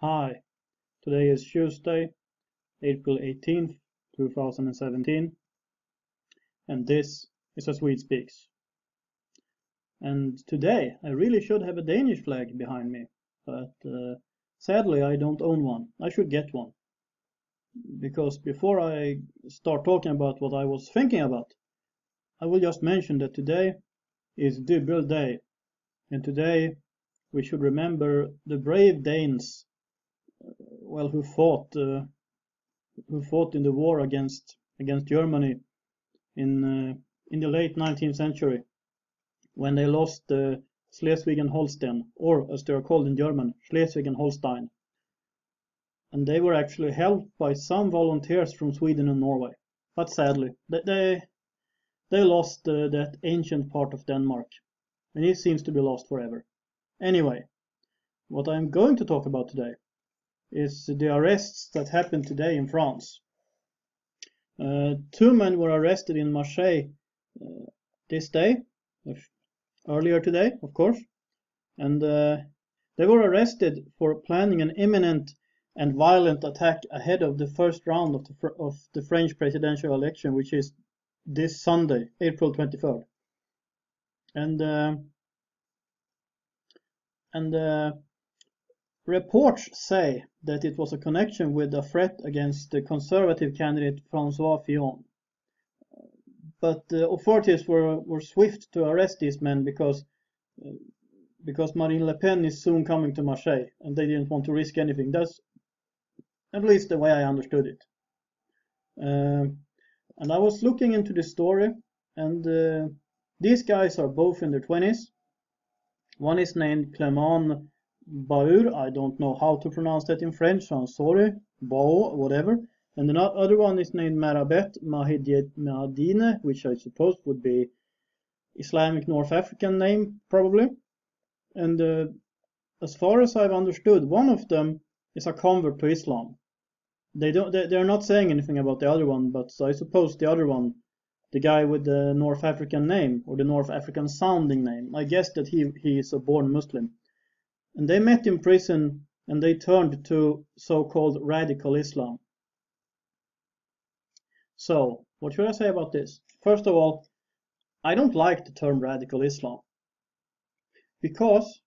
Hi, today is Tuesday, April 18th, 2017, and this is A Swede Speaks. And today I really should have a Danish flag behind me, but sadly I don't own one. I should get one. Because before I start talking about what I was thinking about, I will just mention that today is Dybbel Day, and today we should remember the brave Danes, who fought in the war against Germany in the late 19th century, when they lost Schleswig and Holstein, or as they are called in German, Schleswig and Holstein. And they were actually helped by some volunteers from Sweden and Norway. But sadly, they lost that ancient part of Denmark, and it seems to be lost forever. Anyway, what I'm going to talk about today is the arrests that happened today in France. Two men were arrested in Marseille this day, earlier today, of course, and they were arrested for planning an imminent and violent attack ahead of the first round of the French presidential election, which is this Sunday, April 23rd. And reports say that it was a connection with a threat against the conservative candidate François Fillon. But the authorities were swift to arrest these men because Marine Le Pen is soon coming to Marseille, and they didn't want to risk anything. That's at least the way I understood it. And I was looking into the story, and these guys are both in their 20s. One is named Clément Baur. I don't know how to pronounce that in French, so I'm sorry. Bao, whatever. And the other one is named Marabet Mahidine, which I suppose would be Islamic North African name, probably. And as far as I've understood, one of them is a convert to Islam. They're not saying anything about the other one, but I suppose the other one, the guy with the North African name, or the North African sounding name, I guess that he is a born Muslim. And they met in prison, and they turned to so-called radical Islam. So, what should I say about this? First of all, I don't like the term radical Islam, because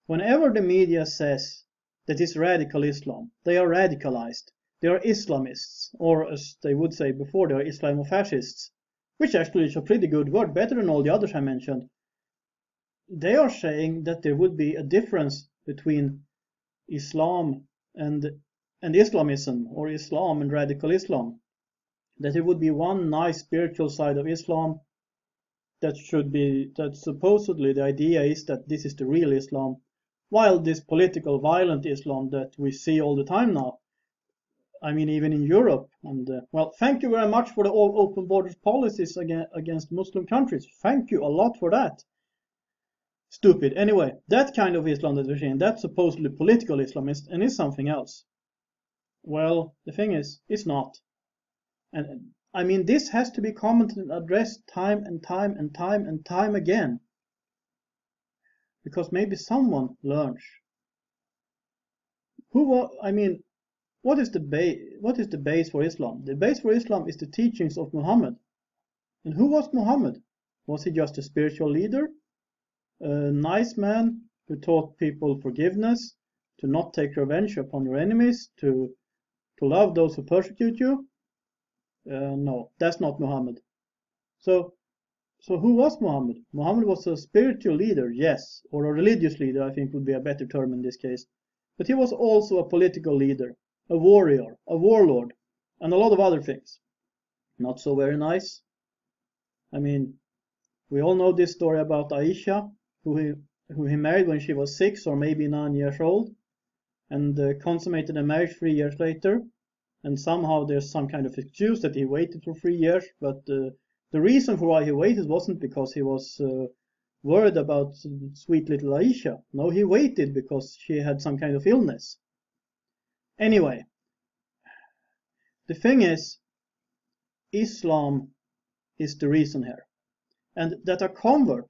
whenever the media says that it's radical Islam, they are radicalized. They are Islamists, or as they would say before, they are Islamofascists, which actually is a pretty good word, better than all the others I mentioned. They are saying that there would be a difference between Islam and Islamism, or Islam and radical Islam. That there would be one nice spiritual side of Islam that supposedly the idea is that this is the real Islam, while this political violent Islam that we see all the time now, I mean even in Europe, and thank you very much for the all open borders policies against Muslim countries. Thank you a lot for that. Stupid. Anyway, that kind of Islam that we're seeing, that's supposedly political Islam, and is something else. Well, the thing is, it's not. And I mean, this has to be commented and addressed time and time and time and time again, because maybe someone learns. What is the base for Islam? The base for Islam is the teachings of Muhammad. And who was Muhammad? Was he just a spiritual leader? A nice man who taught people forgiveness, to not take revenge upon your enemies, to love those who persecute you? No, that's not Muhammad. So who was Muhammad? Muhammad was a spiritual leader, yes, or a religious leader, I think would be a better term in this case. But he was also a political leader, a warrior, a warlord, and a lot of other things. Not so very nice. I mean, we all know this story about Aisha, who he married when she was 6 or maybe 9 years old, and consummated a marriage 3 years later. And somehow there's some kind of excuse that he waited for 3 years, but the reason for why he waited wasn't because he was worried about sweet little Aisha. No, he waited because she had some kind of illness. Anyway, the thing is, Islam is the reason here. And that a convert,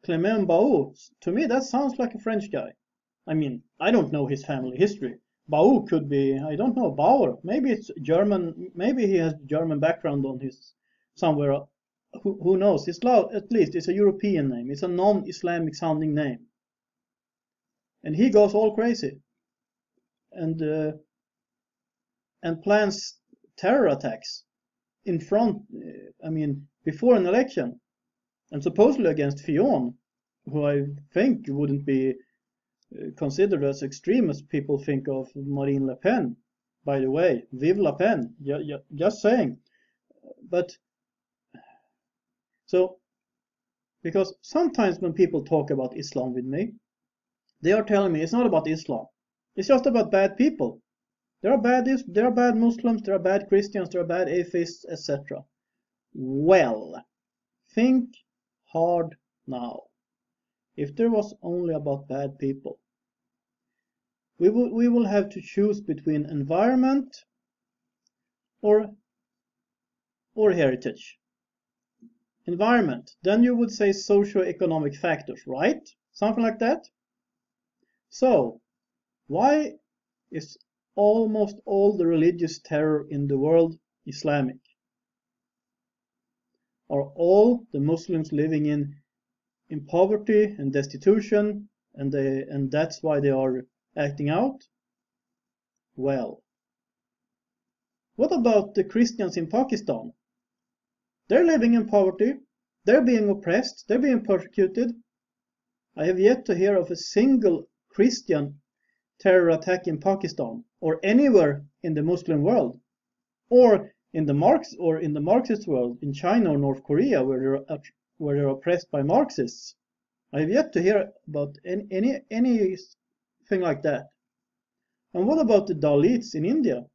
Clément Baur, to me that sounds like a French guy. I mean, I don't know his family history. Bau could be, I don't know, Bauer. Maybe it's German, maybe he has German background on his somewhere. Who knows? Islam, at least, it's a European name. It's a non-Islamic sounding name. And he goes all crazy and plans terror attacks in front, I mean, before an election, and supposedly against Fillon, who I think wouldn't be considered as extreme as people think of Marine Le Pen. By the way, vive Le Pen, just saying. But so, because sometimes when people talk about Islam with me, they are telling me it's not about Islam. It's just about bad people. There are bad Muslims, there are bad Christians, there are bad atheists, etc. Well, think hard now. If there was only about bad people, we will have to choose between environment or heritage. Environment, then you would say socio-economic factors, right? Something like that. So, why is almost all the religious terror in the world Islamic? Are all the Muslims living in poverty and destitution, and that's why they are acting out? Well, what about the Christians in Pakistan? They're living in poverty, they're being oppressed, they're being persecuted. I have yet to hear of a single Christian terror attack in Pakistan or anywhere in the Muslim world, or in the Marxist world, in China or North Korea, where they're oppressed by Marxists. I have yet to hear about anything like that. And what about the Dalits in India?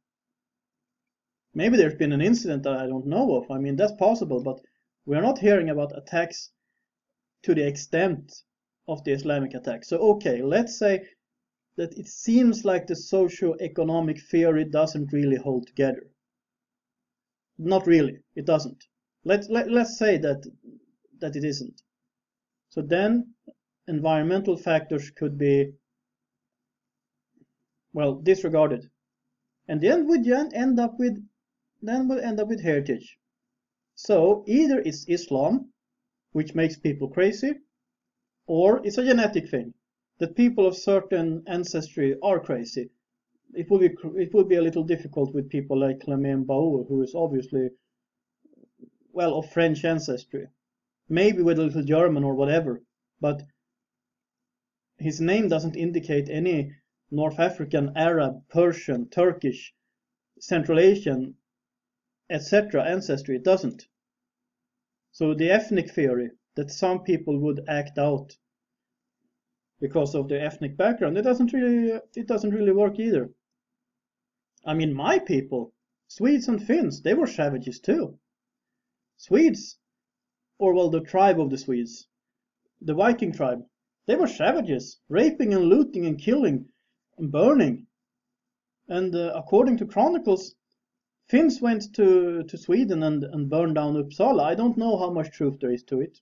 Maybe there's been an incident that I don't know of. I mean, that's possible, but we're not hearing about attacks to the extent of the Islamic attack. So, okay, let's say that it seems like the socio-economic theory doesn't really hold together. Not really, it doesn't. Let's say that it isn't. So then environmental factors could be, well, disregarded. And then we'll end up with heritage. So either it's Islam, which makes people crazy, or it's a genetic thing, that people of certain ancestry are crazy. It would be a little difficult with people like Clement Bauer, who is obviously, well, of French ancestry, maybe with a little German or whatever, but his name doesn't indicate any North African, Arab, Persian, Turkish, Central Asian, etc. ancestry. It doesn't. So the ethnic theory that some people would act out because of their ethnic background, it doesn't really work either. I mean, my people, Swedes and Finns, they were savages too. Swedes, or well, the tribe of the Swedes, the Viking tribe, they were savages, raping and looting and killing and burning. And according to chronicles, Finns went to Sweden and burned down Uppsala. I don't know how much truth there is to it.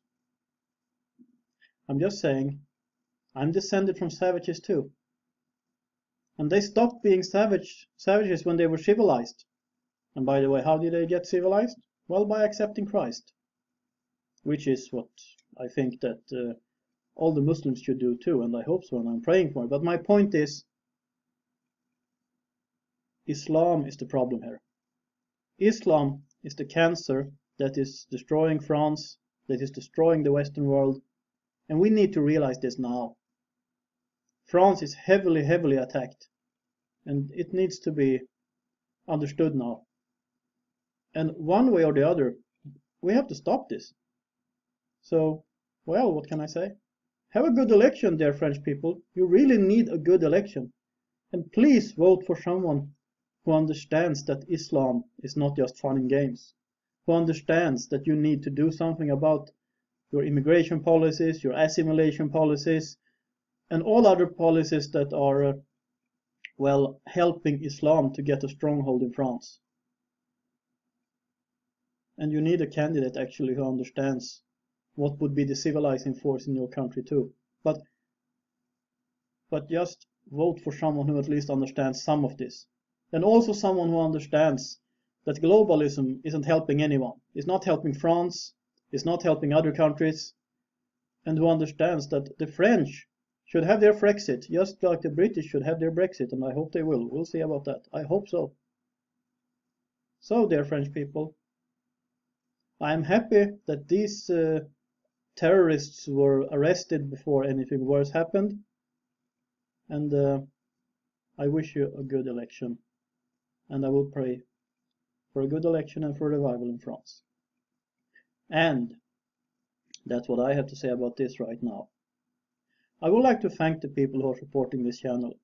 I'm just saying, I'm descended from savages too. And they stopped being savages when they were civilized. And by the way, how did they get civilized? Well, by accepting Christ. Which is what I think that all the Muslims should do too, and I hope so, and I'm praying for it. But my point is, Islam is the problem here. Islam is the cancer that is destroying France, that is destroying the Western world, and we need to realize this now. France is heavily, heavily attacked, and it needs to be understood now. And one way or the other, we have to stop this. So, well, what can I say? Have a good election, dear French people. You really need a good election. And please vote for someone who understands that Islam is not just fun and games, who understands that you need to do something about your immigration policies, your assimilation policies, and all other policies that are, well, helping Islam to get a stronghold in France. And you need a candidate actually who understands what would be the civilizing force in your country too. But but just vote for someone who at least understands some of this. And also someone who understands that globalism isn't helping anyone. It's not helping France, it's not helping other countries, and who understands that the French should have their Frexit, just like the British should have their Brexit, and I hope they will. We'll see about that. I hope so. So, dear French people, I am happy that these terrorists were arrested before anything worse happened, and I wish you a good election, and I will pray for a good election and for revival in France. And that's what I have to say about this right now. I would like to thank the people who are supporting this channel.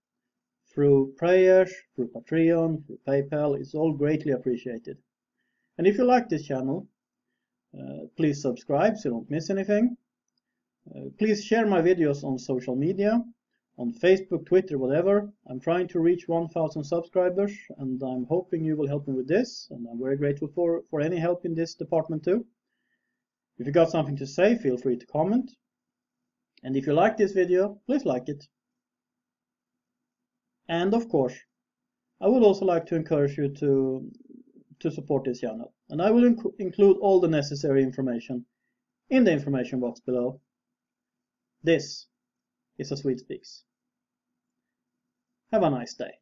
Through prayers, through Patreon, through PayPal, it's all greatly appreciated. And if you like this channel, please subscribe so you don't miss anything. Please share my videos on social media, on Facebook, Twitter, whatever. I'm trying to reach 1,000 subscribers, and I'm hoping you will help me with this, and I'm very grateful for any help in this department too. If you got something to say, feel free to comment. And if you like this video, please like it. And of course, I would also like to encourage you to support this channel. And I will include all the necessary information in the information box below. This is a Sweet Speaks. Have a nice day.